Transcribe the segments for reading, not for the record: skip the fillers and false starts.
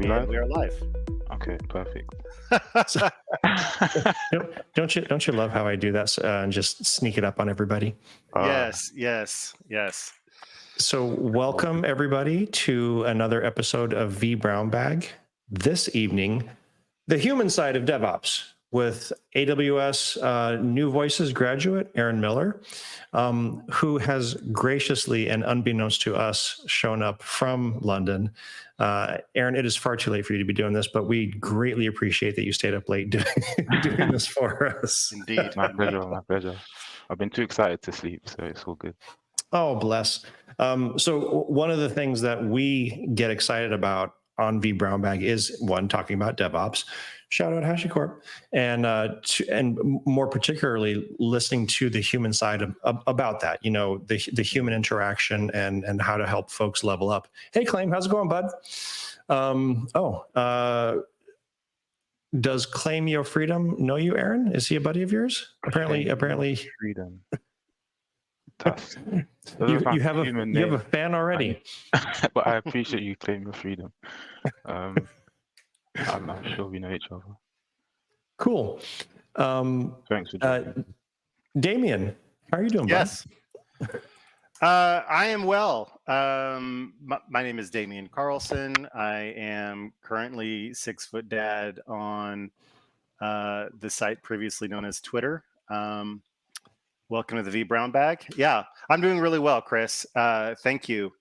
we live? We are live. Okay, perfect. So, don't you love how I do that and just sneak it up on everybody? Yes. So welcome everybody to another episode of vBrownBag. This evening, the human side of DevOps with AWS New Voices graduate Aaron Miller, who has graciously and unbeknownst to us shown up from London. Aaron, it is far too late for you to be doing this, but we greatly appreciate that you stayed up late doing this for us. Indeed. My pleasure. I've been too excited to sleep, so it's all good. Oh, bless. So one of the things that we get excited about on vBrownBag is one, talking about DevOps. Shout out HashiCorp, and more particularly listening to the human side about that. You know, the human interaction and how to help folks level up. Hey, Claim, how's it going, bud? Does Claim Your Freedom know you, Aaron? Is he a buddy of yours? Apparently. Freedom. Tough. You have a fan already. But I appreciate you claim your freedom. I'm sure we know each other. Cool. Thanks for joining. Damien, how are you doing, Yes. I am well. My name is Damien Carlson. I am currently 6 Foot Dad on the site previously known as Twitter. Welcome to the vBrownBag. Yeah, I'm doing really well, Chris. Thank you.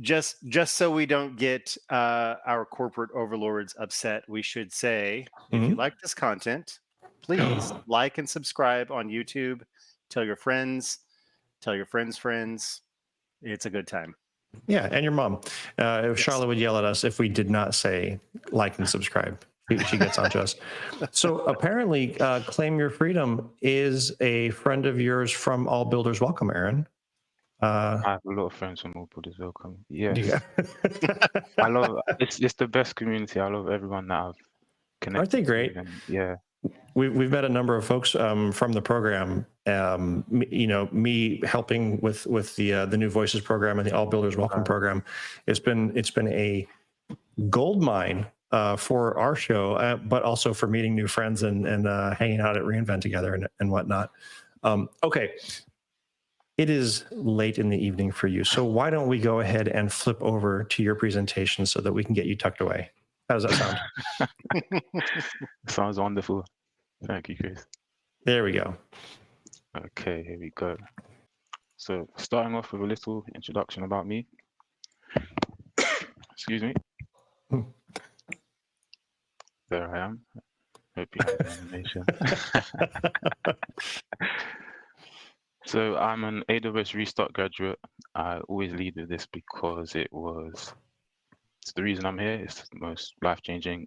Just so we don't get our corporate overlords upset, we should say, if you like this content, please like and subscribe on YouTube. Tell your friends. Tell your friends. It's a good time. Yeah, and your mom. If Charlotte would yell at us if we did not say like and subscribe. She gets onto us. So apparently, Claim Your Freedom is a friend of yours from All Builders Welcome, Aaron. I have a lot of friends from All Builders Welcome. Yes. I love it's the best community. I love everyone that I've connected. Aren't they great? Yeah. We've met a number of folks from the program. Me helping with the New Voices program and the All Builders Welcome program. It's been a gold mine for our show, but also for meeting new friends and hanging out at reInvent together and whatnot. Okay. It is late in the evening for you, so why don't we go ahead and flip over to your presentation so that we can get you tucked away? How does that sound? Sounds wonderful. Thank you, Chris. There we go. Okay, here we go. So starting off with a little introduction about me. Excuse me. There I am. Hope you have the animation. So I'm an AWS Restart graduate. I always lead with this because it's the reason I'm here. It's the most life-changing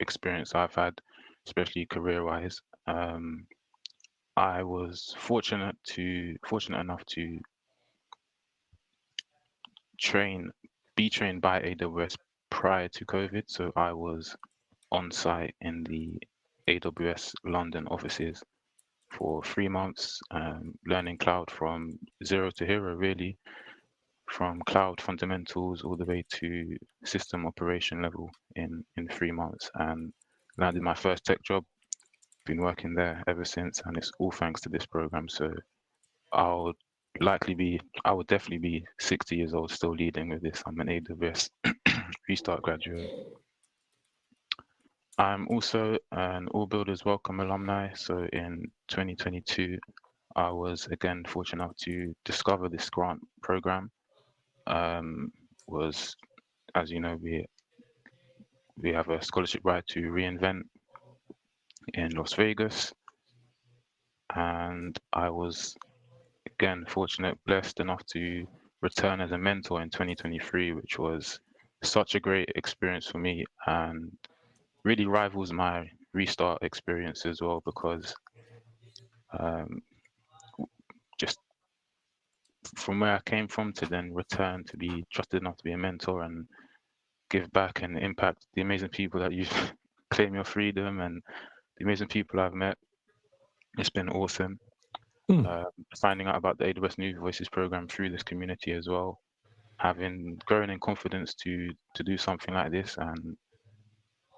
experience I've had, especially career-wise. I was fortunate enough to be trained by AWS prior to COVID. So I was on site in the AWS London offices for 3 months, learning cloud from zero to hero, really, from cloud fundamentals all the way to system operation level in 3 months, and landed my first tech job. Been working there ever since, and it's all thanks to this program. So I would definitely be 60 years old still leading with this. I'm an AWS Restart graduate. I'm also an All Builders Welcome alumni. So in 2022, I was again fortunate enough to discover this grant program. As you know, we have a scholarship right to reInvent in Las Vegas. And I was again blessed enough to return as a mentor in 2023, which was such a great experience for me and really rivals my restart experience as well, because just from where I came from to then return to be trusted enough to be a mentor and give back and impact the amazing people that you claim your freedom and the amazing people I've met. It's been awesome. Finding out about the AWS New Voices program through this community as well having grown in confidence to do something like this and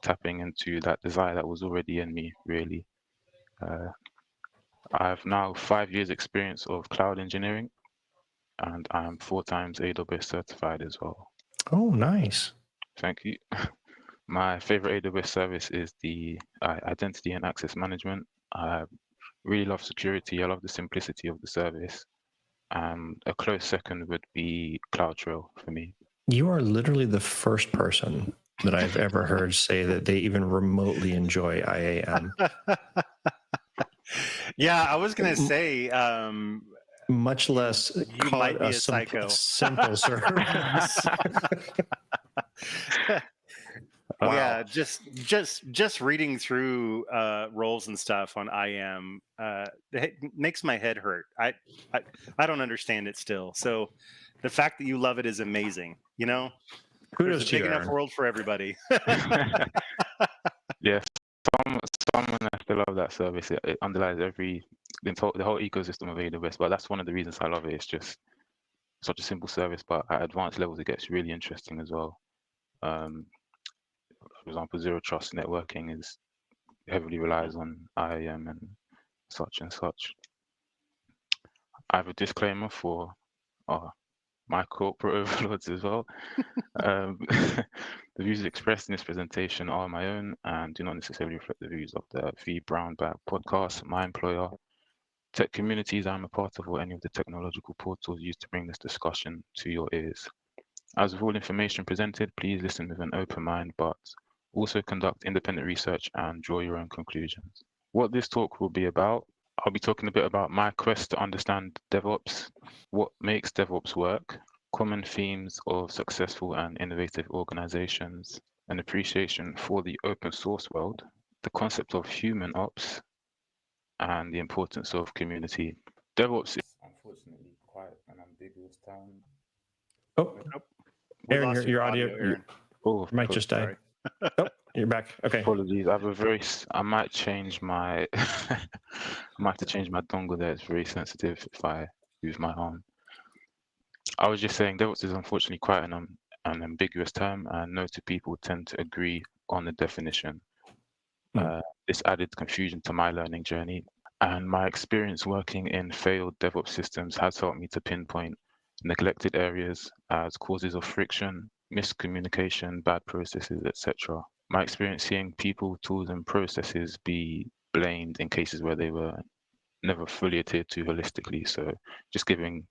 tapping into that desire that was already in me, really. I have now 5 years experience of cloud engineering, and I'm 4 times AWS certified as well. Oh, nice. Thank you. My favorite AWS service is the identity and access management. I really love security. I love the simplicity of the service. And a close second would be CloudTrail for me. You are literally the first person that I've ever heard say that they even remotely enjoy IAM. Yeah, I was gonna say, much less you call might it be a a psycho. simple service. Yeah, just reading through roles and stuff on IAM it makes my head hurt. I don't understand it still. So the fact that you love it is amazing. You know, Kudos there's a to big you, enough Aaron. world for everybody. Yes, someone has to love that service. It underlies the whole ecosystem of AWS. But that's one of the reasons I love it. It's just such a simple service, but at advanced levels, it gets really interesting as well. For example, zero trust networking is heavily relies on IAM and such and such. I have a disclaimer for my corporate overlords as well. The views expressed in this presentation are my own and do not necessarily reflect the views of the vBrownBag podcast, my employer, tech communities I'm a part of, or any of the technological portals used to bring this discussion to your ears. As with all information presented, please listen with an open mind, but also conduct independent research and draw your own conclusions. What this talk will be about, I'll be talking a bit about my quest to understand DevOps, what makes DevOps work, common themes of successful and innovative organizations, an appreciation for the open source world, the concept of HumanOps, and the importance of community. DevOps is unfortunately quite an ambiguous term. Oh, We Aaron, lost your audio, Aaron. Oh, mic just died. Oh, you're back. Okay. apologies. I might change my I might have to change my dongle there. It's very sensitive if I use my arm. I was just saying DevOps is unfortunately quite an ambiguous term, and no two people tend to agree on the definition. This added confusion to my learning journey, and my experience working in failed DevOps systems has helped me to pinpoint neglected areas as causes of friction, miscommunication, bad processes, etc. My experience seeing people, tools, and processes be blamed in cases where they were never fully adhered to holistically. So just giving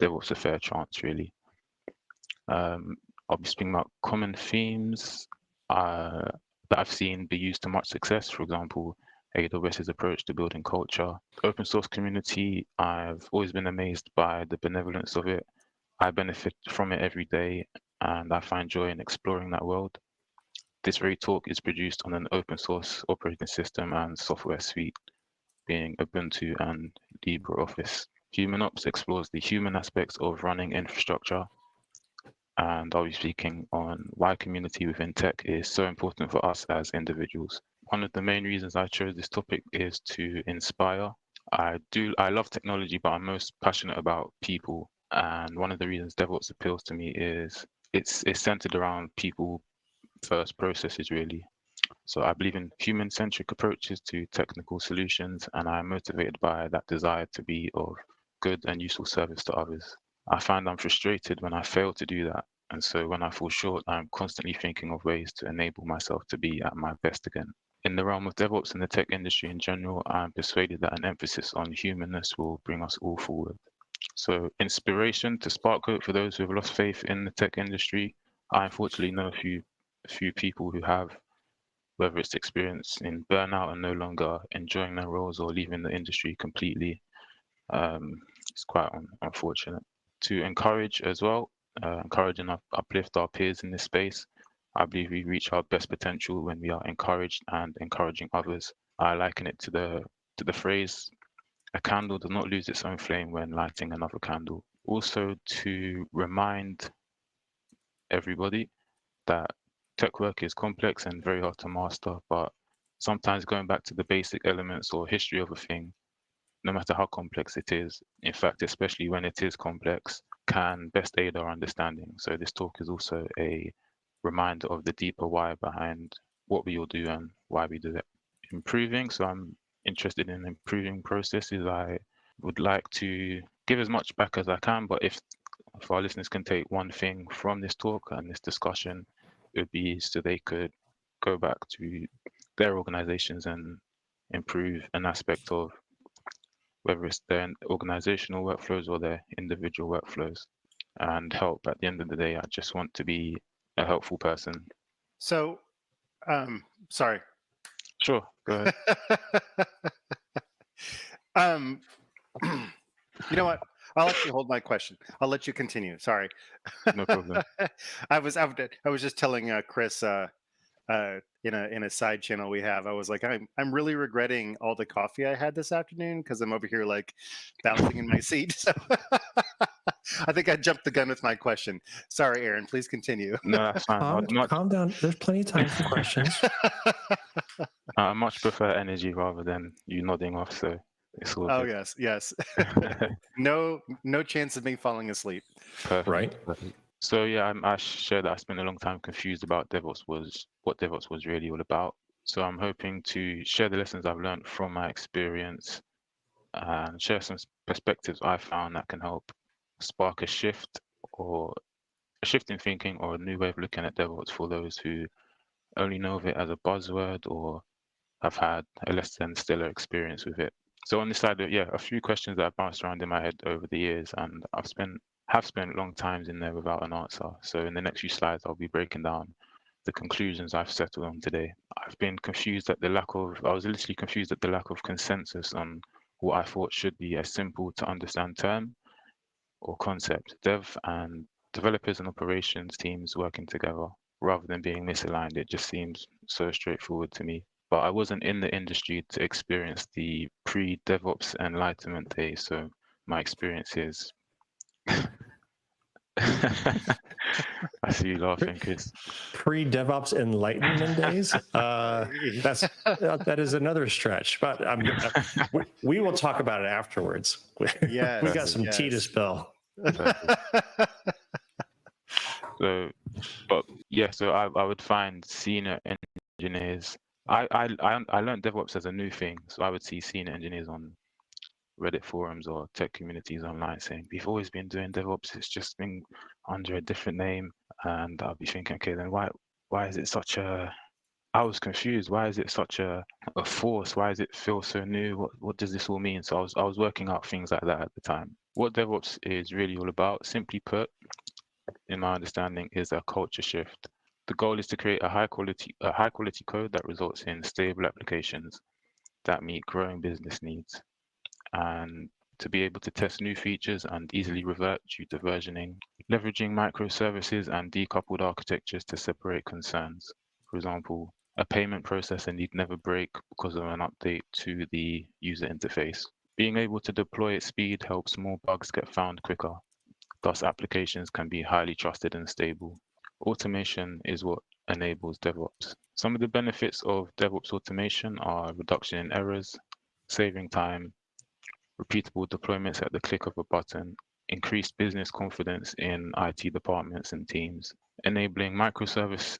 DevOps a fair chance, really. I'll be speaking about common themes that I've seen be used to much success. For example, AWS's approach to building culture. Open source community, I've always been amazed by the benevolence of it. I benefit from it every day, and I find joy in exploring that world. This very talk is produced on an open source operating system and software suite, being Ubuntu and LibreOffice. HumanOps explores the human aspects of running infrastructure, and I'll be speaking on why community within tech is so important for us as individuals. One of the main reasons I chose this topic is to inspire. I love technology, but I'm most passionate about people. And one of the reasons DevOps appeals to me is it's centered around people first processes, really. So I believe in human-centric approaches to technical solutions, and I'm motivated by that desire to be of good and useful service to others. I find I'm frustrated when I fail to do that, and so when I fall short, I'm constantly thinking of ways to enable myself to be at my best again. In the realm of DevOps and the tech industry in general, I'm persuaded that an emphasis on humanness will bring us all forward. So inspiration to spark hope for those who have lost faith in the tech industry. I unfortunately know a few people who have, whether it's experience in burnout and no longer enjoying their roles or leaving the industry completely. It's quite unfortunate. To encourage as well, encourage and uplift our peers in this space. I believe we reach our best potential when we are encouraged and encouraging others. I liken it to the phrase, a candle does not lose its own flame when lighting another candle. Also to remind everybody that tech work is complex and very hard to master, but sometimes going back to the basic elements or history of a thing, no matter how complex it is, in fact, especially when it is complex, can best aid our understanding. So this talk is also a reminder of the deeper why behind what we all do and why we do it. Improving, so I'm interested in improving processes. I would like to give as much back as I can, but if our listeners can take one thing from this talk and this discussion, it would be so they could go back to their organizations and improve an aspect of whether it's their organizational workflows or their individual workflows, and help. At the end of the day, I just want to be a helpful person. So, sorry. Sure, go ahead. You know what? I'll actually hold my question. I'll let you continue. Sorry. No problem. I was just telling Chris in a side channel we have. I was like, I'm really regretting all the coffee I had this afternoon because I'm over here like bouncing in my seat. So I think I jumped the gun with my question. Sorry, Aaron. Please continue. No, that's fine. Calm down. There's plenty of time for questions. I much prefer energy rather than you nodding off. So it's all Oh good. yes. No chance of me falling asleep. Perfect. Right. Perfect. So yeah, I shared that I spent a long time confused about what DevOps was really all about. So I'm hoping to share the lessons I've learned from my experience and share some perspectives I found that can help spark a shift in thinking or a new way of looking at DevOps for those who only know of it as a buzzword or have had a less than stellar experience with it. So on this side, a few questions that have bounced around in my head over the years, and have spent long times in there without an answer. So in the next few slides, I'll be breaking down the conclusions I've settled on today. I was literally confused at the lack of consensus on what I thought should be a simple to understand term or concept. Dev and developers and operations teams working together rather than being misaligned. It just seems so straightforward to me. But I wasn't in the industry to experience the pre-DevOps enlightenment days, so my experience is I see you laughing, Chris. Pre-DevOps enlightenment days. That is another stretch, but we will talk about it afterwards. Yes, we got some tea to spill. So I would find senior engineers. I learned DevOps as a new thing, so I would see senior engineers on Reddit forums or tech communities online saying, we've always been doing DevOps, it's just been under a different name. And I'll be thinking, okay, then why is it I was confused. Why is it such a force? Why does it feel so new? What does this all mean? So I was working out things like that at the time. What DevOps is really all about, simply put, in my understanding, is a culture shift. The goal is to create a high quality code that results in stable applications that meet growing business needs, and to be able to test new features and easily revert due to versioning, leveraging microservices and decoupled architectures to separate concerns. For example, a payment processor need never break because of an update to the user interface. Being able to deploy at speed helps more bugs get found quicker. Thus, applications can be highly trusted and stable. Automation is what enables DevOps. Some of the benefits of DevOps automation are reduction in errors, saving time, repeatable deployments at the click of a button, increased business confidence in IT departments and teams, enabling microservice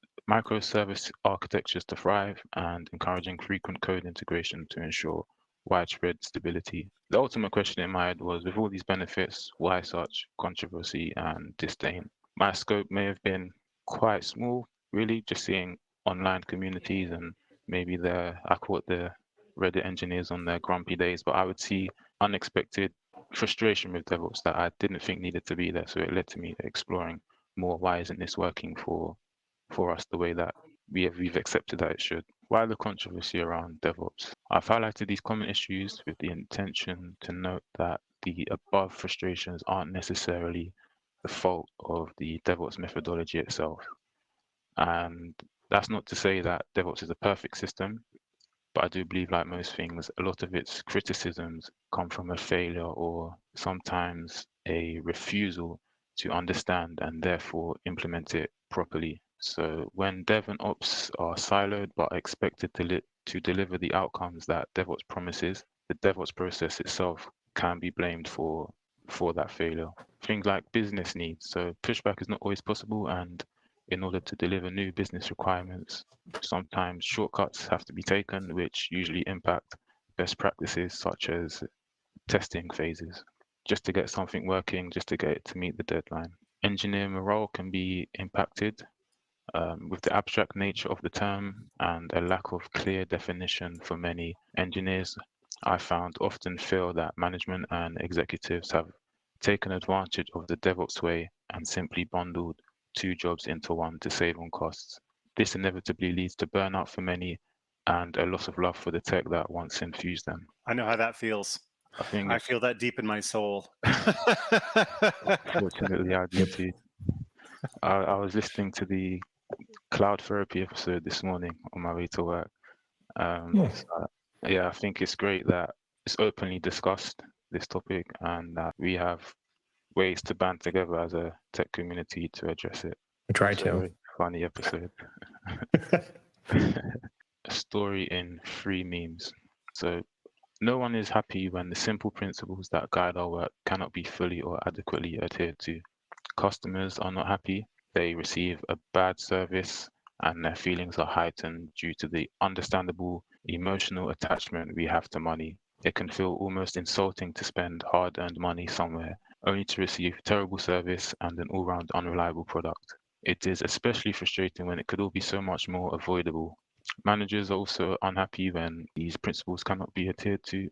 architectures to thrive, and encouraging frequent code integration to ensure widespread stability. The ultimate question in my head was, with all these benefits, why such controversy and disdain? My scope may have been quite small, really, just seeing online communities and maybe I caught the Reddit engineers on their grumpy days, but I would see unexpected frustration with DevOps that I didn't think needed to be there. So it led to me exploring more, why isn't this working for us the way that we've accepted that it should? Why the controversy around DevOps? I've highlighted these common issues with the intention to note that the above frustrations aren't necessarily the fault of the DevOps methodology itself. And that's not to say that DevOps is a perfect system, but I do believe, like most things, a lot of its criticisms come from a failure or sometimes a refusal to understand and therefore implement it properly. So when Dev and Ops are siloed but expected to deliver the outcomes that DevOps promises, the DevOps process itself can be blamed for for that failure. Things like business needs. So pushback is not always possible, and in order to deliver new business requirements, sometimes shortcuts have to be taken, which usually impact best practices such as testing phases, just to get something working, just to get it to meet the deadline. Engineer morale can be impacted with the abstract nature of the term and a lack of clear definition for many engineers. I found often feel that management and executives have taken advantage of the DevOps way and simply bundled two jobs into one to save on costs. This inevitably leads to burnout for many and a loss of love for the tech that once infused them. I know how that feels. I think I feel that deep in my soul. fortunately I do too. I was listening to the cloud therapy episode this morning on my way to work. So, yeah, I think it's great that it's openly discussed, this topic, and that we have ways to band together as a tech community to address it. I try It's a to. very funny episode. A story in 3 memes. So no one is happy when the simple principles that guide our work cannot be fully or adequately adhered to. Customers are not happy. They receive a bad service and their feelings are heightened due to the understandable emotional attachment we have to money. It can feel almost insulting to spend hard-earned money somewhere only to receive terrible service and an all-round unreliable product. It is especially frustrating when it could all be so much more avoidable. Managers are also unhappy when these principles cannot be adhered to,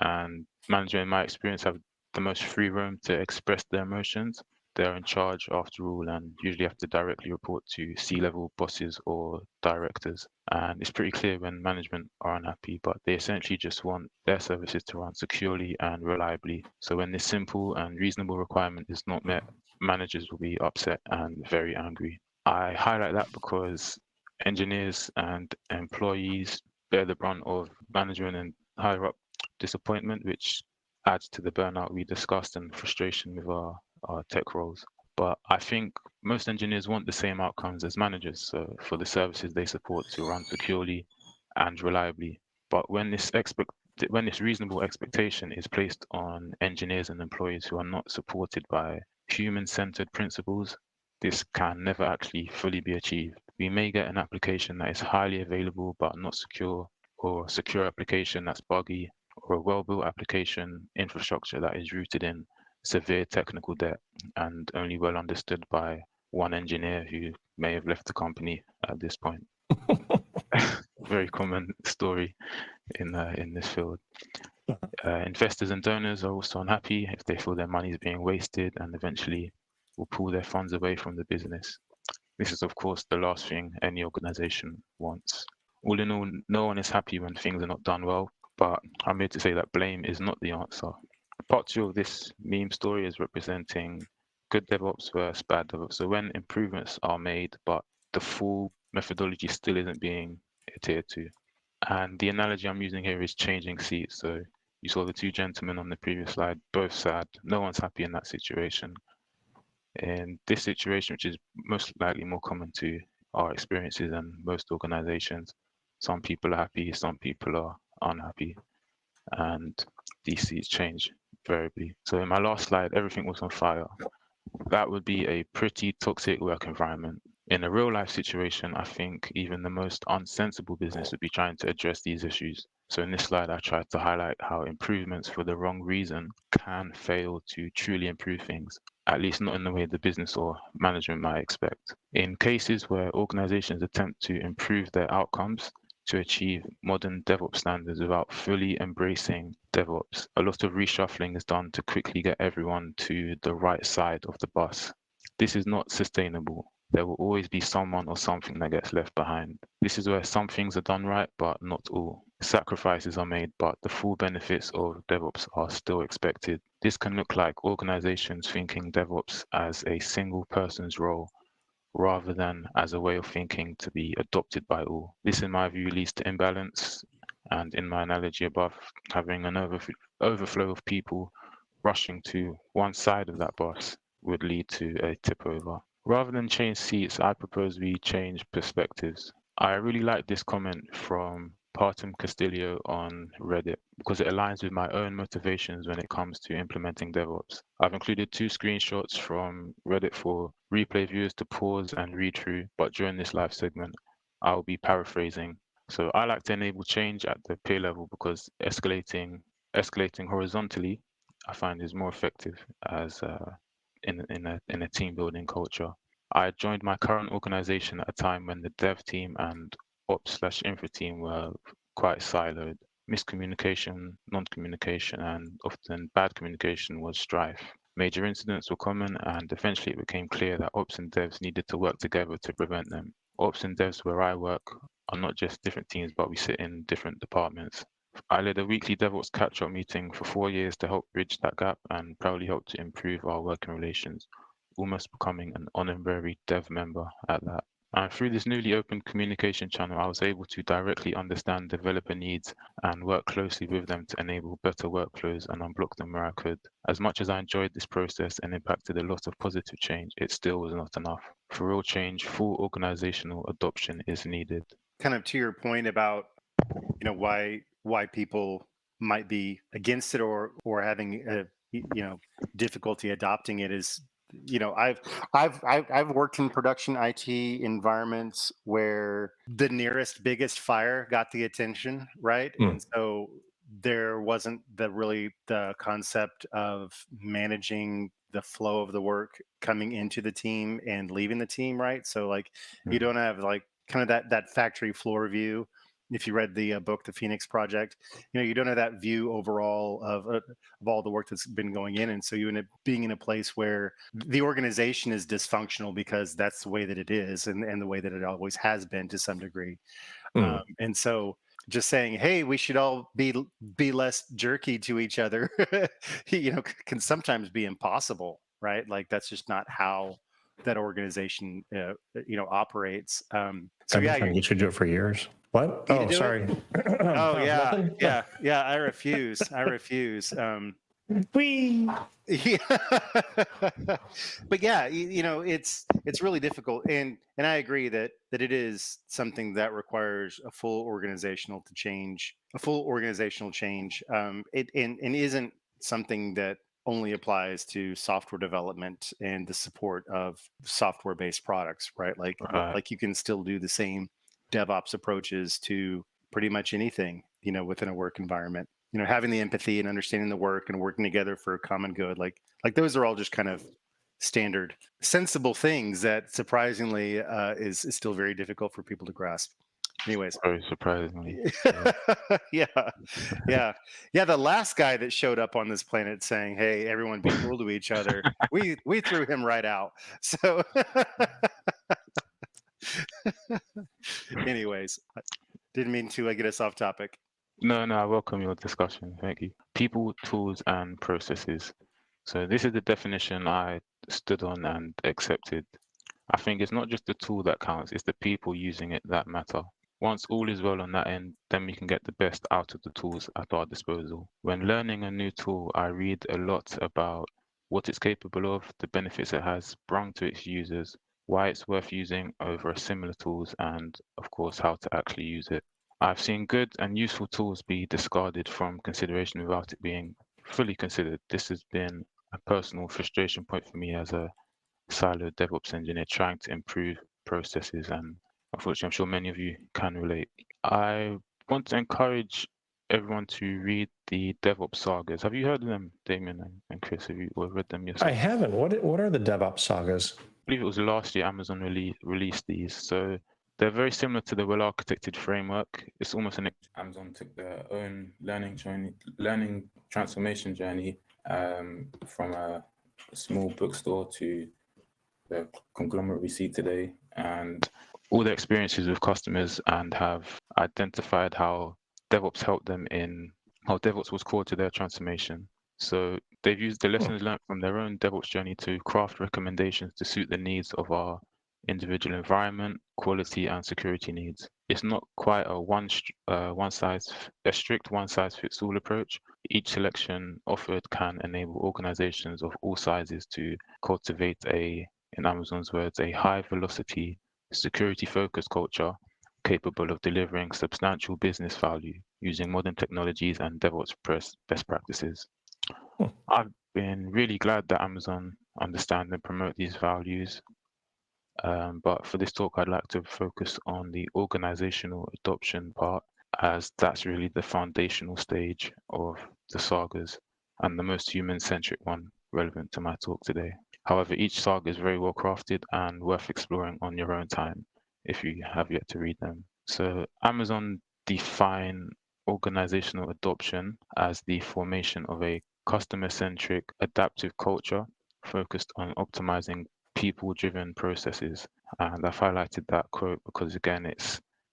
and managers, in my experience, have the most free roam to express their emotions. They're in charge after all and usually have to directly report to C-level bosses or directors. And it's pretty clear when management are unhappy, but they essentially just want their services to run securely and reliably. So when this simple and reasonable requirement is not met, managers will be upset and very angry. I highlight that because engineers and employees bear the brunt of management and higher up disappointment, which adds to the burnout we discussed and frustration with our tech roles. But I think most engineers want the same outcomes as managers, so for the services they support to run securely and reliably. But when this reasonable expectation is placed on engineers and employees who are not supported by human-centered principles, this can never actually fully be achieved. We may get an application that is highly available but not secure, or a secure application that's buggy, or a well-built application infrastructure that is rooted in severe technical debt and only well understood by one engineer who may have left the company at this point. Very common story in this field. Investors and donors are also unhappy if they feel their money is being wasted and eventually will pull their funds away from the business. This is, of course, the last thing any organization wants. All in all, no one is happy when things are not done well, but I'm here to say that blame is not the answer. Part 2 of this meme story is representing good DevOps versus bad DevOps. So when improvements are made, but the full methodology still isn't being adhered to. And the analogy I'm using here is changing seats. So you saw the 2 gentlemen on the previous slide, both sad. No one's happy in that situation. In this situation, which is most likely more common to our experiences and most organizations, some people are happy, some people are unhappy, and these seats change variably. So in my last slide, everything was on fire. That would be a pretty toxic work environment. In a real life situation, I think even the most unsensible business would be trying to address these issues. So in this slide, I tried to highlight how improvements for the wrong reason can fail to truly improve things, at least not in the way the business or management might expect. In cases where organizations attempt to improve their outcomes to achieve modern DevOps standards without fully embracing DevOps, a lot of reshuffling is done to quickly get everyone to the right side of the bus. This is not sustainable. There will always be someone or something that gets left behind. This is where some things are done right, but not all. Sacrifices are made, but the full benefits of DevOps are still expected. This can look like organizations thinking DevOps as a single person's role rather than as a way of thinking to be adopted by all. This, in my view, leads to imbalance, and in my analogy above, having an overflow of people rushing to one side of that bus would lead to a tip over. Rather than change seats, I propose we change perspectives. I really like this comment from Partum Castillo on Reddit because it aligns with my own motivations when it comes to implementing DevOps. I've included 2 screenshots from Reddit for replay viewers to pause and read through, but during this live segment, I'll be paraphrasing. So I like to enable change at the peer level because escalating horizontally, I find is more effective as in a team building culture. I joined my current organization at a time when the dev team and ops/infra team were quite siloed. Miscommunication, non-communication, and often bad communication was strife. Major incidents were common, and eventually it became clear that ops and devs needed to work together to prevent them. Ops and devs, where I work, are not just different teams, but we sit in different departments. I led a weekly DevOps catch-up meeting for 4 years to help bridge that gap and proudly helped to improve our working relations, almost becoming an honorary dev member at that. And through this newly opened communication channel, I was able to directly understand developer needs and work closely with them to enable better workflows and unblock them where I could. As much as I enjoyed this process and impacted a lot of positive change, it still was not enough. For real change, full organizational adoption is needed. Kind of to your point about, why people might be against it or having difficulty adopting it is, I've worked in production IT environments where the nearest biggest fire got the attention, right? And so there wasn't the concept of managing the flow of the work coming into the team and leaving the team, right? So like you don't have like kind of that factory floor view. If you read the book, The Phoenix Project, you don't have that view overall of all the work that's been going in. And so you end up being in a place where the organization is dysfunctional because that's the way that it is and the way that it always has been to some degree. And so just saying, hey, we should all be less jerky to each other, can sometimes be impossible, right? Like that's just not how that organization, operates. So yeah, you should do it for years. What? You Oh, sorry. Oh yeah, nothing? yeah. I refuse. Whee! Yeah. But yeah, it's really difficult, and I agree that it is something that requires a full organizational change. It isn't something that only applies to software development and the support of software-based products, right? Like you can still do the same DevOps approaches to pretty much anything, within a work environment. Having the empathy and understanding the work and working together for a common good, like those are all just kind of standard, sensible things that surprisingly is still very difficult for people to grasp. Anyways, very surprisingly. Yeah. The last guy that showed up on this planet saying, "Hey, everyone, be cool to each other," we threw him right out. So, anyways, I didn't mean to get us off topic. No, I welcome your discussion. Thank you. People, tools, and processes. So this is the definition I stood on and accepted. I think it's not just the tool that counts, it's the people using it that matter. Once all is well on that end, then we can get the best out of the tools at our disposal. When learning a new tool, I read a lot about what it's capable of, the benefits it has brought to its users, why it's worth using over similar tools, and of course, how to actually use it. I've seen good and useful tools be discarded from consideration without it being fully considered. This has been a personal frustration point for me as a siloed DevOps engineer trying to improve processes, and unfortunately, I'm sure many of you can relate. I want to encourage everyone to read the DevOps sagas. Have you heard of them, Damien and Chris? Have you read them yourself? I haven't. What are the DevOps sagas? I believe it was last year Amazon released these. So they're very similar to the well-architected framework. It's almost an Amazon took their own learning transformation journey from a small bookstore to the conglomerate we see today, and all their experiences with customers, and have identified how DevOps helped them in how DevOps was core to their transformation. So they've used the lessons learned from their own DevOps journey to craft recommendations to suit the needs of our individual environment, quality, and security needs. It's not quite a strict one-size-fits-all approach. Each selection offered can enable organizations of all sizes to cultivate in Amazon's words, a high-velocity, security-focused culture capable of delivering substantial business value using modern technologies and DevOps best practices. I've been really glad that Amazon understand and promote these values. But for this talk, I'd like to focus on the organizational adoption part, as that's really the foundational stage of the sagas and the most human-centric one relevant to my talk today. However, each saga is very well crafted and worth exploring on your own time if you have yet to read them. So Amazon define organizational adoption as the formation of a customer-centric adaptive culture focused on optimizing people-driven processes. And I've highlighted that quote because again,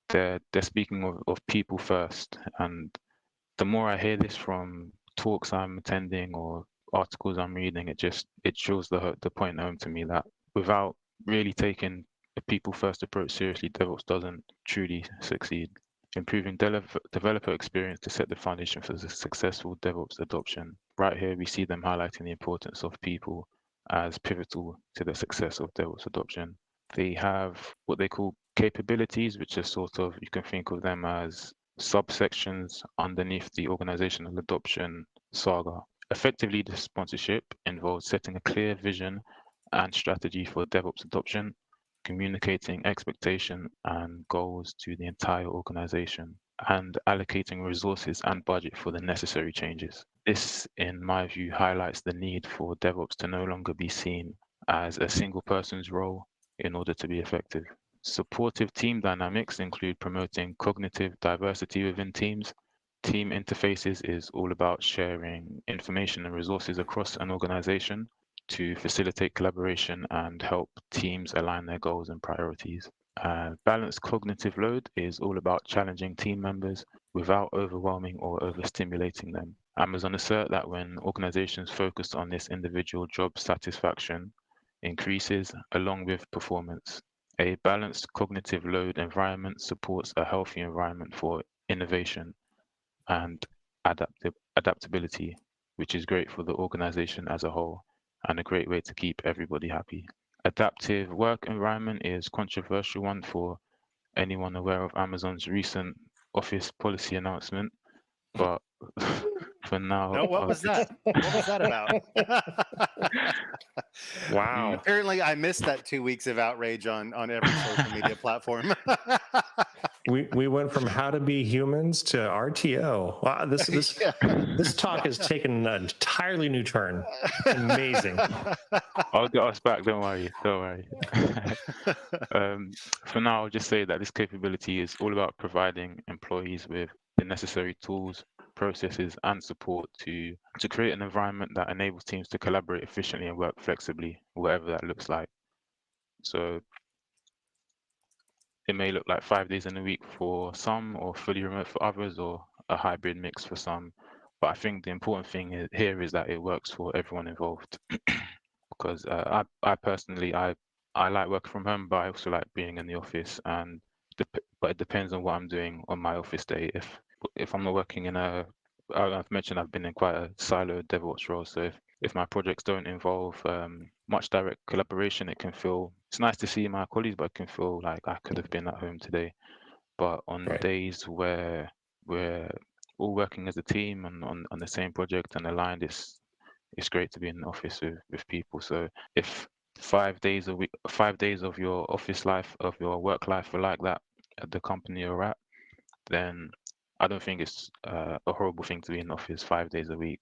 they're speaking of people first. And the more I hear this from talks I'm attending or articles I'm reading, it drills the point home to me that without really taking a people first approach seriously, DevOps doesn't truly succeed. Improving developer experience to set the foundation for the successful DevOps adoption. Right here, we see them highlighting the importance of people as pivotal to the success of DevOps adoption. They have what they call capabilities, which are sort of, you can think of them as subsections underneath the organizational adoption saga. Effectively, the sponsorship involves setting a clear vision and strategy for DevOps adoption, communicating expectation and goals to the entire organization, and allocating resources and budget for the necessary changes. This, in my view, highlights the need for DevOps to no longer be seen as a single person's role in order to be effective. Supportive team dynamics include promoting cognitive diversity within teams. Team interfaces is all about sharing information and resources across an organization to facilitate collaboration and help teams align their goals and priorities. Balanced cognitive load is all about challenging team members without overwhelming or overstimulating them. Amazon assert that when organizations focus on this, individual job satisfaction increases along with performance. A balanced cognitive load environment supports a healthy environment for innovation and adaptability, which is great for the organization as a whole and a great way to keep everybody happy. Adaptive work environment is controversial one for anyone aware of Amazon's recent office policy announcement, but for now, No, what was that? What was that about? Wow. Apparently, I missed that 2 weeks of outrage on every social media platform. We went from how to be humans to RTO. Wow, this talk has taken an entirely new turn. Amazing. I'll get us back. Don't worry. For now, I'll just say that this capability is all about providing employees with the necessary tools, processes, and support to create an environment that enables teams to collaborate efficiently and work flexibly, whatever that looks like. So it may look like 5 days in a week for some, or fully remote for others, or a hybrid mix for some. But I think the important thing here is that it works for everyone involved. Because I personally, I like working from home, but I also like being in the office. And but it depends on what I'm doing on my office day. If I'm not working I've mentioned I've been in quite a siloed DevOps role. So if my projects don't involve much direct collaboration, it's nice to see my colleagues, but it can feel like I could have been at home today. But on days where we're all working as a team and on the same project and aligned, it's great to be in the office with people. So if 5 days a week, 5 days of your office life, of your work life are like that at the company you're at, then I don't think it's a horrible thing to be in the office 5 days a week.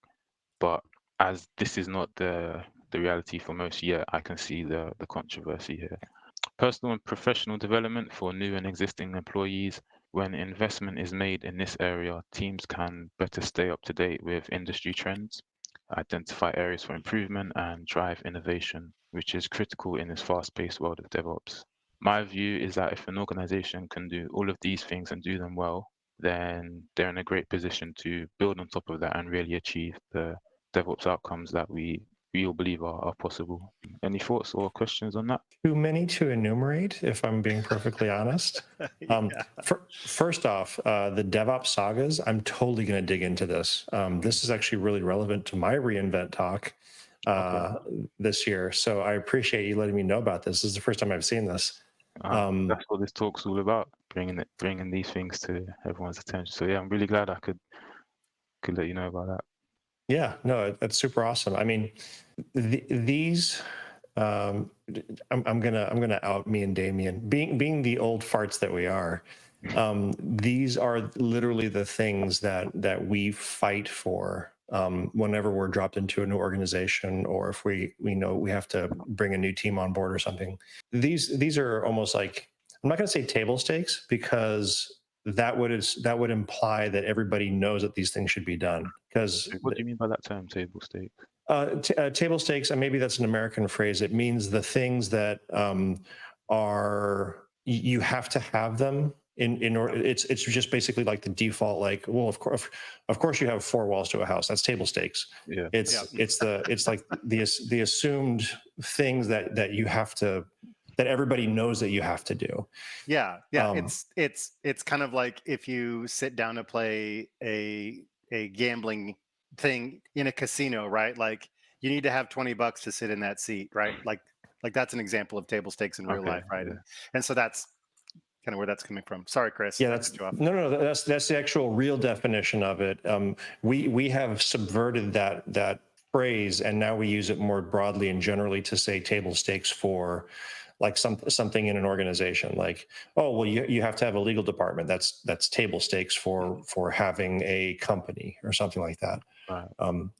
But as this is not the reality for most yet, I can see the controversy here. Personal and professional development for new and existing employees. When investment is made in this area, teams can better stay up to date with industry trends, identify areas for improvement, and drive innovation, which is critical in this fast-paced world of DevOps. My view is that if an organization can do all of these things and do them well, then they're in a great position to build on top of that and really achieve the DevOps outcomes that we all believe are possible. Any thoughts or questions on that? Too many to enumerate, if I'm being perfectly honest. First off, the DevOps sagas, I'm totally going to dig into this. This is actually really relevant to my reInvent talk this year. So I appreciate you letting me know about this. This is the first time I've seen this. That's what this talk's all about. bringing these things to everyone's attention. So yeah, I'm really glad I could let you know about that. Yeah, no, that's super awesome. I mean, these. I'm gonna out me and Damien, being the old farts that we are. These are literally the things that we fight for whenever we're dropped into a new organization, or if we know we have to bring a new team on board or something. These are almost like, I'm not going to say table stakes, because that would imply that everybody knows that these things should be done. Because What do you mean by that term, table stake? Table stakes, and maybe that's an American phrase. It means the things that are, you have to have them in order. It's just basically like the default. Like, well, of course, you have 4 walls to a house. That's table stakes. Yeah. It's like the assumed things that you have to, that everybody knows that you have to do. Yeah. It's kind of like if you sit down to play a gambling thing in a casino, right? Like, you need to have $20 to sit in that seat, right? Like that's an example of table stakes in real life, right? Yeah. And so that's kind of where that's coming from. Sorry, Chris. Yeah, that's the actual real definition of it. We have subverted that phrase, and now we use it more broadly and generally to say table stakes for like something in an organization. Like, oh, well, you have to have a legal department. That's table stakes for having a company or something like that. Right.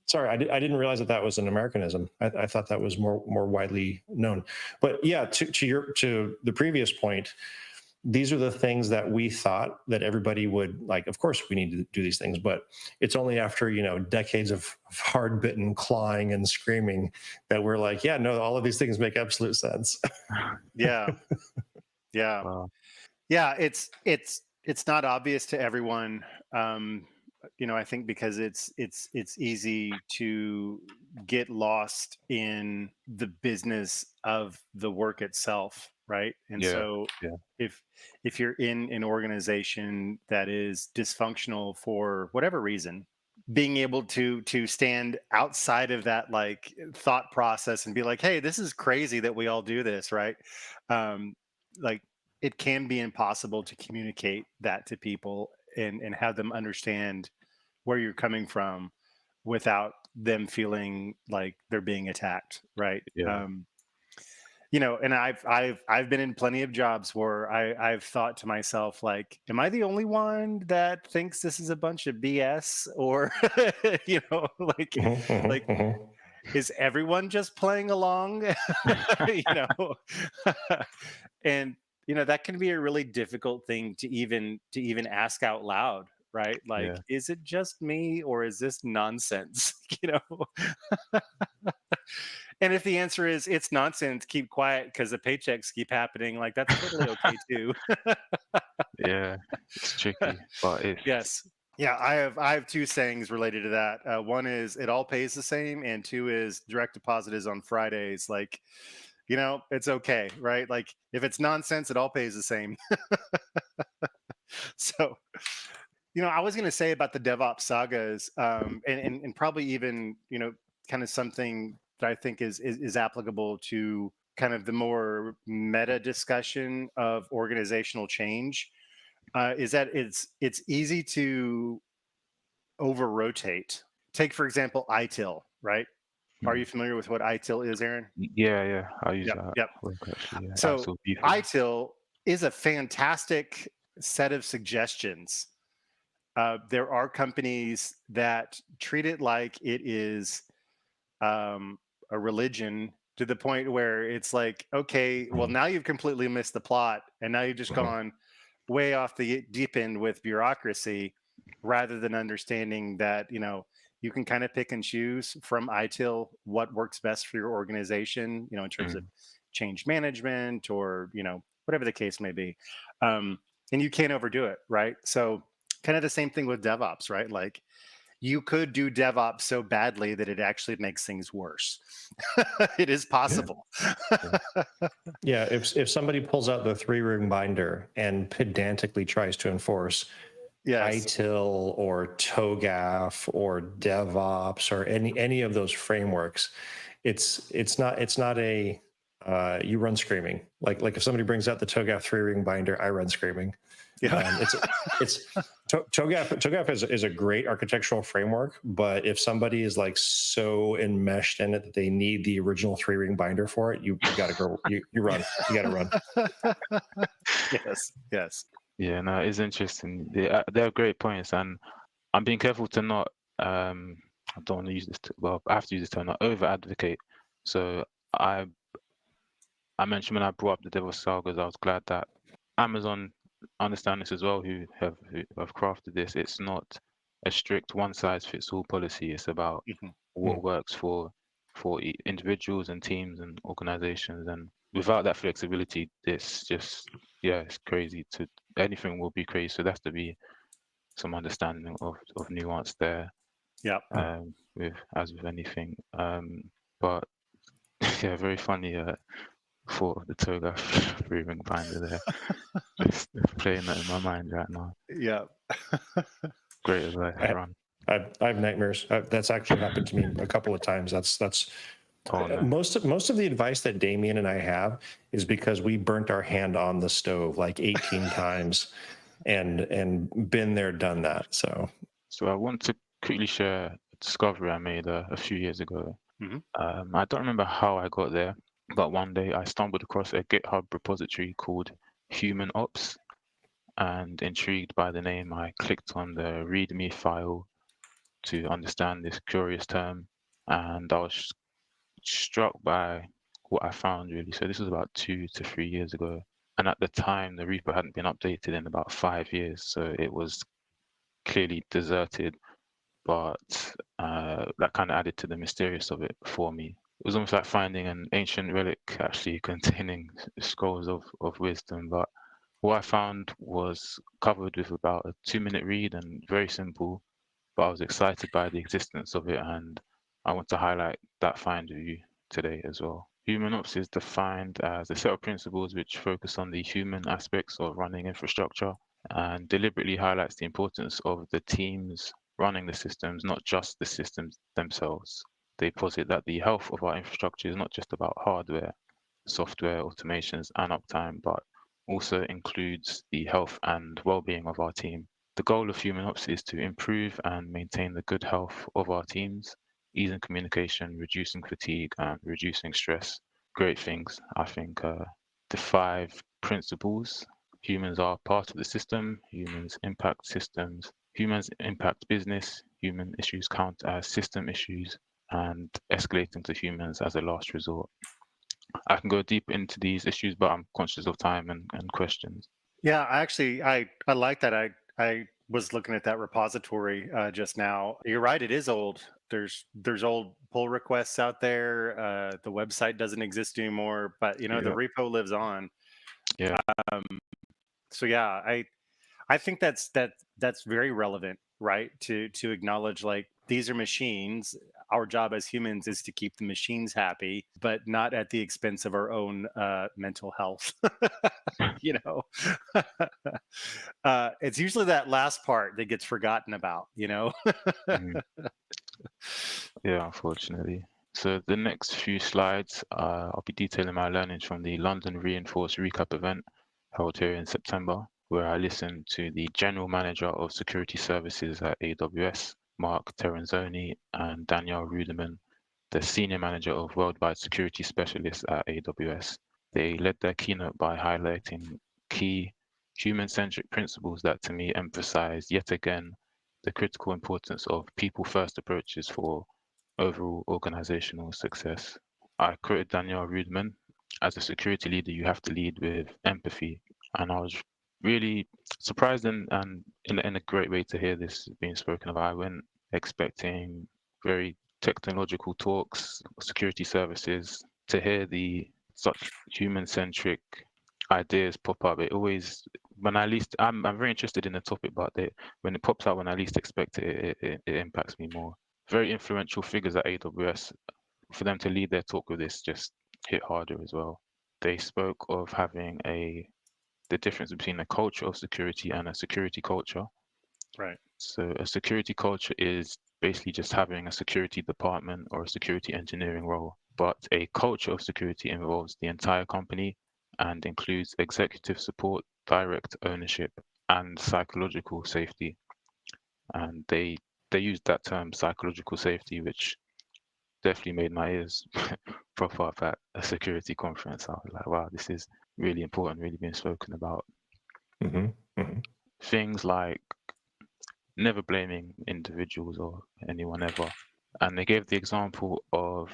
Sorry, I didn't realize that was an Americanism. I thought that was more widely known. But yeah, to the previous point, these are the things that we thought that everybody would like. Of course, we need to do these things, but it's only after decades of hard-bitten clawing and screaming that we're like, yeah, no, all of these things make absolute sense. Yeah. Wow. Yeah, it's not obvious to everyone. I think because it's easy to get lost in the business of the work itself, right? And so if you're in an organization that is dysfunctional for whatever reason, being able to stand outside of that like thought process and be like, hey, this is crazy that we all do this, right? Like, it can be impossible to communicate that to people and have them understand where you're coming from without them feeling like they're being attacked, right? Yeah. And I've been in plenty of jobs where I've thought to myself, like, am I the only one that thinks this is a bunch of BS? Or like is everyone just playing along? And that can be a really difficult thing to even ask out loud, right? Like, is it just me, or is this nonsense? And if the answer is it's nonsense, keep quiet because the paychecks keep happening. Like, that's totally okay too. Yeah, it's tricky, but it's yes. Yeah, I have 2 sayings related to that. One is it all pays the same, and 2 is direct deposit is on Fridays. Like, it's okay, right? Like, if it's nonsense, it all pays the same. So, I was going to say about the DevOps sagas, and probably even, kind of something that I think is applicable to kind of the more meta discussion of organizational change, is that it's easy to over rotate. Take, for example, ITIL, right? Are you familiar with what ITIL is, Aaron? Yeah. I use that. Yep. Actually, yeah. So ITIL is a fantastic set of suggestions. There are companies that treat it like it is a religion, to the point where it's like, okay, well, now you've completely missed the plot, and now you've just gone way off the deep end with bureaucracy, rather than understanding that you can kind of pick and choose from ITIL what works best for your organization, in terms of change management, or whatever the case may be, and you can't overdo it, right? So kind of the same thing with DevOps, right? Like, you could do DevOps so badly that it actually makes things worse. It is possible. Yeah, if somebody pulls out the 3-ring binder and pedantically tries to enforce ITIL or TOGAF or DevOps or any of those frameworks, it's not you run screaming. Like if somebody brings out the TOGAF 3-ring binder, I run screaming. Yeah. TOGAF is a great architectural framework, but if somebody is like so enmeshed in it that they need the original 3-ring binder for it, you got to go. You run. You got to run. Yes. Yeah, no, it's interesting. They're great points, and I'm being careful to not. I don't want to use this. Well, I have to use this term, not over advocate. So I mentioned when I brought up the DevOps sagas, I was glad that Amazon understand this as well, who have crafted this. It's not a strict one-size-fits-all policy. It's about what works for individuals and teams and organizations. And without that flexibility, it's just it's crazy. Anything will be crazy. So there has to be some understanding of nuance there. Yeah. With anything. But yeah, very funny. Thought of the TOGAF 3-ring binder there. Just playing that in my mind right now. Yeah. Great advice, Ron. I have nightmares. That's actually happened to me a couple of times. That's no. most of the advice that Damien and I have is because we burnt our hand on the stove like 18 times, and been there, done that. So I want to quickly share a discovery I made a few years ago. I don't remember how I got there, but one day I stumbled across a GitHub repository called HumanOps, and intrigued by the name, I clicked on the README file to understand this curious term, and I was struck by what I found, really. So this was about 2 to 3 years ago, and at the time the repo hadn't been updated in about 5 years, so it was clearly deserted. But that kind of added to the mysterious of it for me. It was almost like finding an ancient relic, actually containing scrolls of wisdom. But what I found was covered with about a 2-minute read and very simple, but I was excited by the existence of it, and I want to highlight that find with you today as well. HumanOps is defined as a set of principles which focus on the human aspects of running infrastructure and deliberately highlights the importance of the teams running the systems, not just the systems themselves. They posit that the health of our infrastructure is not just about hardware, software, automations, and uptime, but also includes the health and well-being of our team. The goal of HumanOps is to improve and maintain the good health of our teams, easing communication, reducing fatigue, and reducing stress. Great things, I think. The 5 principles: humans are part of the system, humans impact systems, humans impact business, human issues count as system issues, and escalating to humans as a last resort. I can go deep into these issues, but I'm conscious of time and questions. Yeah, I like that. I was looking at that repository just now. You're right, it is old. There's old pull requests out there. The website doesn't exist anymore, but the repo lives on. Yeah. So yeah, I think that's very relevant, right? To acknowledge, like, these are machines. Our job as humans is to keep the machines happy, but not at the expense of our own mental health. It's usually that last part that gets forgotten about. Yeah, unfortunately. So the next few slides, I'll be detailing my learnings from the London Reinforce recap event held here in September, where I listened to the General Manager of Security Services at AWS, Mark Terenzoni, and Danielle Ruderman, the Senior Manager of Worldwide Security Specialists at AWS. They led their keynote by highlighting key human-centric principles that, to me, emphasize yet again the critical importance of people-first approaches for overall organizational success. I quoted Danielle Ruderman: "As a security leader, you have to lead with empathy." And I was really surprised and in a great way to hear this being spoken of. I went expecting very technological talks, security services. To hear such human-centric ideas pop up, it always, when I least, I'm very interested in the topic, but when it pops out when I least expect it, it impacts me more. Very influential figures at AWS. For them to lead their talk with this just hit harder as well. They spoke of having the difference between a culture of security and a security culture. Right. So a security culture is basically just having a security department or a security engineering role. But a culture of security involves the entire company and includes executive support, direct ownership, and psychological safety. And they used that term psychological safety, which definitely made my ears prop up at a security conference. I was like, wow, this is really important, really being spoken about. Mm-hmm. Mm-hmm. Things like never blaming individuals or anyone ever. And they gave the example of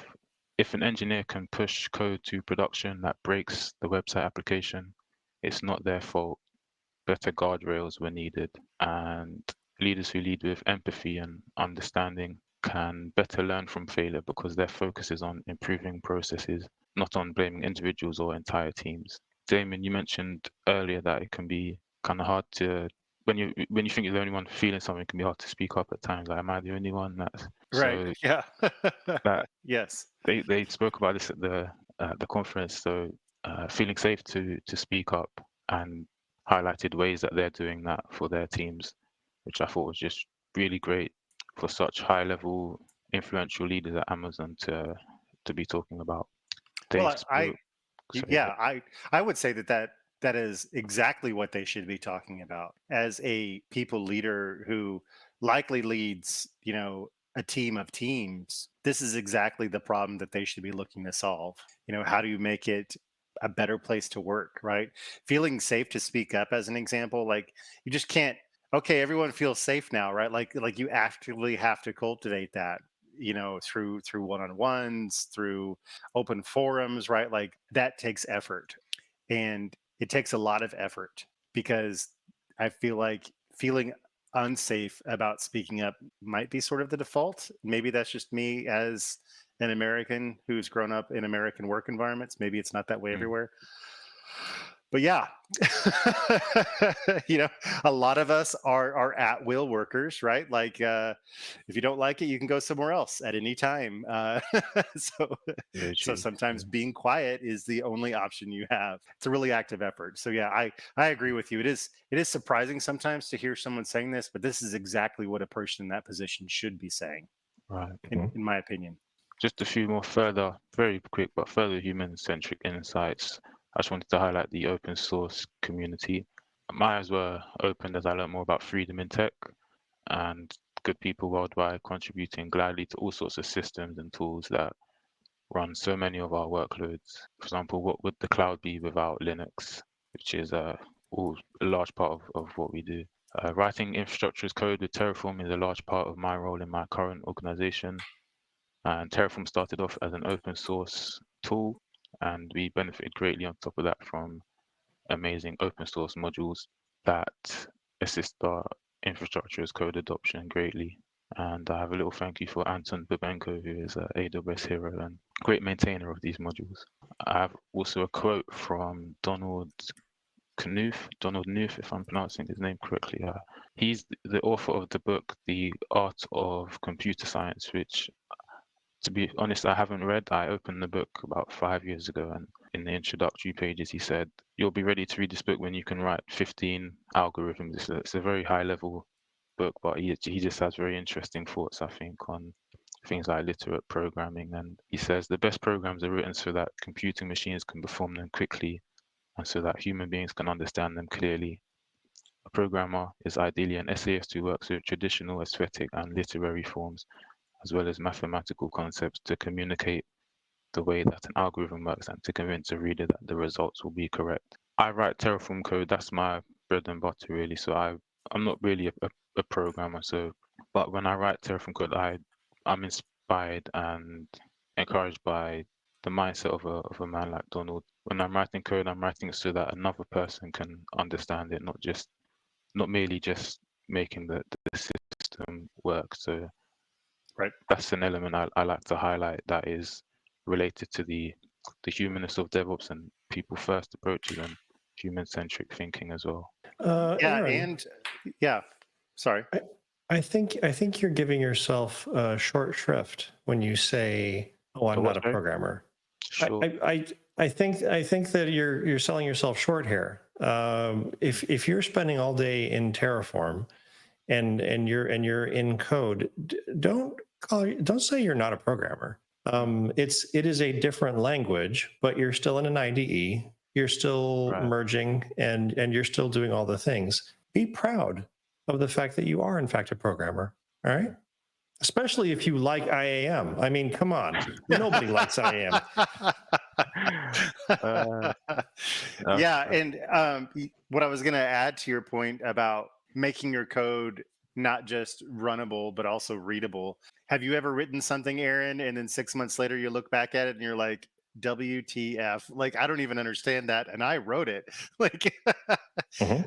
if an engineer can push code to production that breaks the website application, it's not their fault. Better guardrails were needed, and leaders who lead with empathy and understanding can better learn from failure because their focus is on improving processes, not on blaming individuals or entire teams. Damon, you mentioned earlier that it can be kind of hard to when you think you're the only one feeling something, it can be hard to speak up at times. Like, am I the only one that's Right. so Yeah. that Yes. they spoke about this at the conference. So feeling safe to speak up and highlighted ways that they're doing that for their teams, which I thought was just really great for such high level influential leaders at Amazon to be talking about. Dave Well, spoke. Sorry, yeah, I would say that is exactly what they should be talking about as a people leader who likely leads, a team of teams. This is exactly the problem that they should be looking to solve. How do you make it a better place to work, right? Feeling safe to speak up, as an example, like you just can't. Okay, everyone feels safe now, right? Like you actively have to cultivate that, through one-on-ones, through open forums, right? Like that takes effort, and it takes a lot of effort, because I feel like feeling unsafe about speaking up might be sort of the default. Maybe that's just me as an American who's grown up in American work environments. Maybe it's not that way mm, everywhere. But yeah, a lot of us are at will workers, right? Like, if you don't like it, you can go somewhere else at any time. So, very so true. sometimes being quiet is the only option you have. It's a really active effort. So yeah, I agree with you. It is surprising sometimes to hear someone saying this, but this is exactly what a person in that position should be saying, Right. in my opinion. Just a few more further, very quick, but further human-centric insights. I just wanted to highlight the open source community. My eyes were opened as I learned more about freedom in tech and good people worldwide contributing gladly to all sorts of systems and tools that run so many of our workloads. For example, what would the cloud be without Linux, which is a large part of what we do. Writing infrastructure as code with Terraform is a large part of my role in my current organization. And Terraform started off as an open source tool, and we benefited greatly on top of that from amazing open source modules that assist our infrastructure as code adoption greatly. And I have a little thank you for Anton Babenko, who is an AWS hero and great maintainer of these modules. I have also a quote from Donald Knuth, if I'm pronouncing his name correctly. He's the author of the book, The Art of Computer Science, which, to be honest, I haven't read. I opened the book about 5 years ago, and in the introductory pages, he said, "You'll be ready to read this book when you can write 15 algorithms." It's a very high level book, but he just has very interesting thoughts, I think, on things like literate programming. And he says the best programs are written so that computing machines can perform them quickly and so that human beings can understand them clearly. A programmer is ideally an essayist who works with traditional aesthetic and literary forms, as well as mathematical concepts to communicate the way that an algorithm works and to convince a reader that the results will be correct. I write Terraform code, that's my bread and butter really. So I'm not really a programmer, but when I write Terraform code, I'm inspired and encouraged by the mindset of a man like Donald. When I'm writing code, I'm writing it so that another person can understand it, not merely just making the system work. So Right. that's an element I like to highlight that is related to the humanness of DevOps and people first approaches and human centric thinking as well. Yeah. Aaron, And yeah, sorry. I think you're giving yourself short shrift when you say, "Oh, I'm What, not a sorry? programmer." Sure. I think that you're selling yourself short here. If you're spending all day in Terraform and you're in code, don't say you're not a programmer. It is a different language, but you're still in an IDE. You're still Right. merging and you're still doing all the things. be proud of the fact that you are, in fact, a programmer. All right. Especially if you like IAM. I mean, come on. Nobody likes IAM. Yeah. And what I was going to add to your point about making your code not just runnable, but also readable. Have you ever written something, Aaron, and then 6 months later you look back at it and you're like, WTF? Like, I don't even understand that. And I wrote it. Like,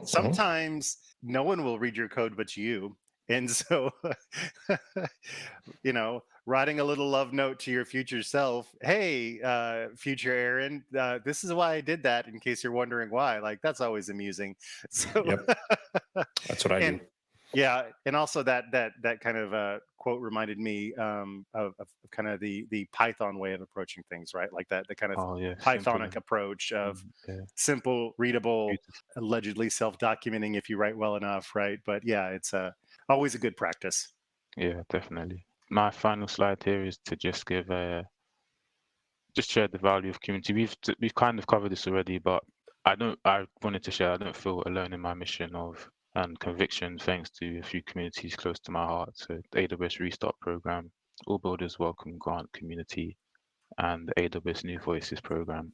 sometimes no one will read your code but you. And so, writing a little love note to your future self. Hey, future Aaron, this is why I did that, in case you're wondering why. Like, that's always amusing. So, that's what I do. Yeah, and also that kind of quote reminded me of kind of the Python way of approaching things, right? Like the kind of Pythonic approach of simple, readable, allegedly self-documenting if you write well enough, right? But yeah, it's always a good practice. Yeah, definitely. My final slide here is to just give just share the value of community. We've kind of covered this already, but I wanted to share. I don't feel alone in my mission and conviction, thanks to a few communities close to my heart. So the AWS Restart program, All Builders Welcome Grant community, and the AWS New Voices program.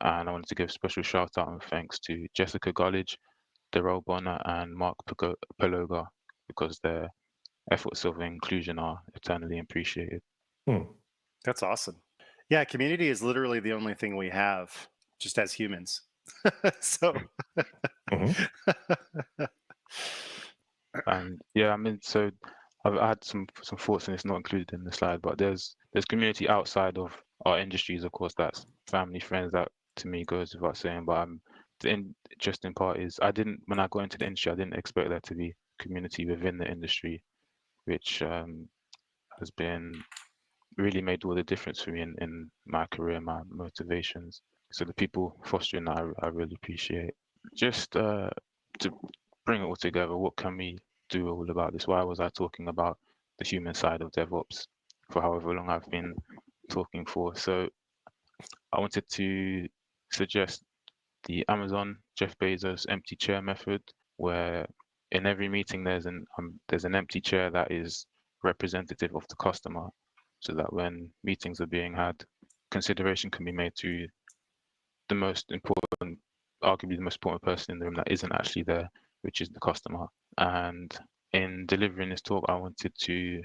And I wanted to give a special shout out and thanks to Jessica Gullidge, Darrell Bonner, and Mark Peloga, because their efforts of inclusion are eternally appreciated. That's awesome. Yeah, community is literally the only thing we have, just as humans. So. And yeah, I mean, so I've had some thoughts, and it's not included in the slide, but there's community outside of our industries, of course. That's family, friends. That to me goes without saying. But the interesting part is when I got into the industry, I didn't expect there to be community within the industry, which has been really made all the difference for me in my career, my motivations. So the people fostering that, I really appreciate. Just to bring it all together, what can we do all about this? Why was I talking about the human side of DevOps for however long I've been talking for? So I wanted to suggest the Amazon Jeff Bezos empty chair method, where in every meeting there's an empty chair that is representative of the customer, so that when meetings are being had, consideration can be made to the most important, arguably the most important person in the room that isn't actually there, which is the customer. And in delivering this talk, I wanted to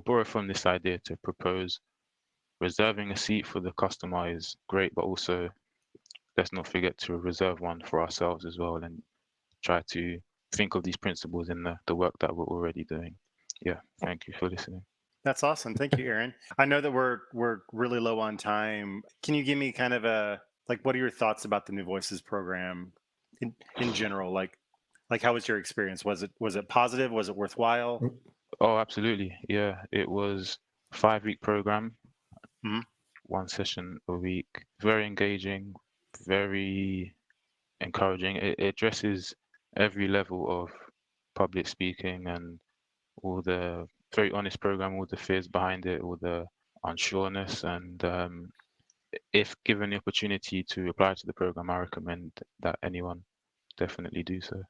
borrow from this idea to propose reserving a seat for the customer is great, but also let's not forget to reserve one for ourselves as well, and try to think of these principles in the work that we're already doing. Yeah, thank you for listening. That's awesome. Thank you, Aaron. I know that we're really low on time. Can you give me kind of what are your thoughts about the New Voices program in general? Like how was your experience? Was it positive? Was it worthwhile? Oh, absolutely. Yeah, it was a 5-week program, one session a week, very engaging, very encouraging. It addresses every level of public speaking and all the very honest program, all the fears behind it, all the unsureness. And if given the opportunity to apply to the program, I recommend that anyone definitely do so.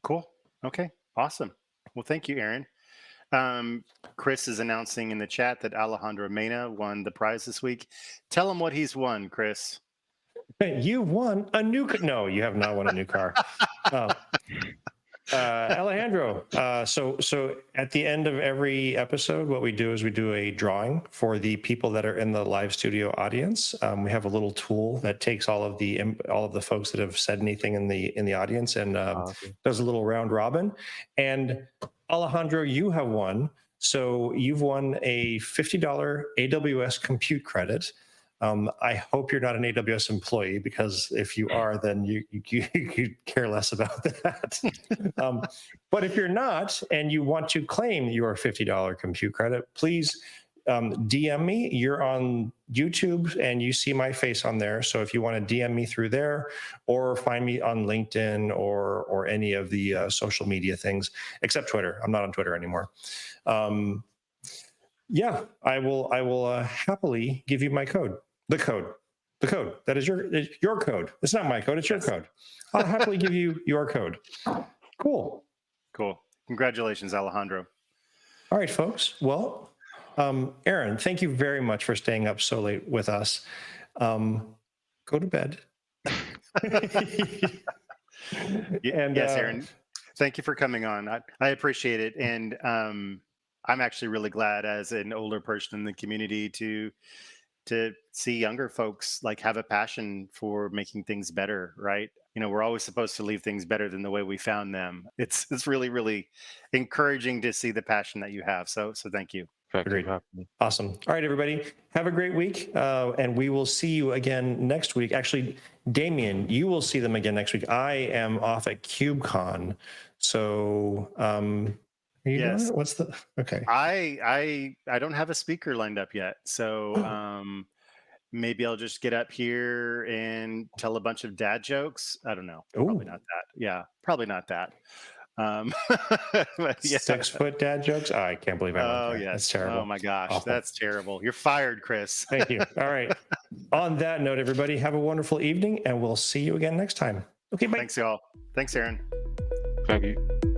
Cool. Okay. Awesome. Well, thank you, Aaron. Chris is announcing in the chat that Alejandro Mena won the prize this week. Tell him what he's won, Chris. You won a new car. No, you have not won a new car. Alejandro, so at the end of every episode, what we do is we do a drawing for the people that are in the live studio audience. We have a little tool that takes all of the folks that have said anything in the audience and does a little round robin. And Alejandro, you have won. So you've won a $50 AWS compute credit. I hope you're not an AWS employee, because if you are, then you care less about that. But if you're not and you want to claim your $50 compute credit, please DM me. You're on YouTube and you see my face on there. So if you want to DM me through there, or find me on LinkedIn or any of the social media things, except Twitter. I'm not on Twitter anymore. Yeah, I will happily give you my code. The the code. That is your code. It's not my code. It's your code. I'll happily give you your code. Cool. Cool. Congratulations, Alejandro. All right, folks. Well, Aaron, thank you very much for staying up so late with us. Go to bed. And yes, Aaron, thank you for coming on. I appreciate it. And I'm actually really glad as an older person in the community to see younger folks like have a passion for making things better, right? You know, we're always supposed to leave things better than the way we found them. It's really, really encouraging to see the passion that you have. So thank you. Agreed. Awesome. All right, everybody. Have a great week. And we will see you again next week. Actually, Damien, you will see them again next week. I am off at KubeCon. So yes. What's the okay? I don't have a speaker lined up yet. So maybe I'll just get up here and tell a bunch of dad jokes. I don't know. Probably not that. Yeah, probably not that. But yeah. 6 foot dad jokes. Oh, I can't believe I went there. Yes. That's terrible. Oh my gosh, Awful. That's terrible. You're fired, Chris. Thank you. All right. On that note, everybody, have a wonderful evening, and we'll see you again next time. Okay, bye. Thanks, y'all. Thanks, Aaron. Thank you.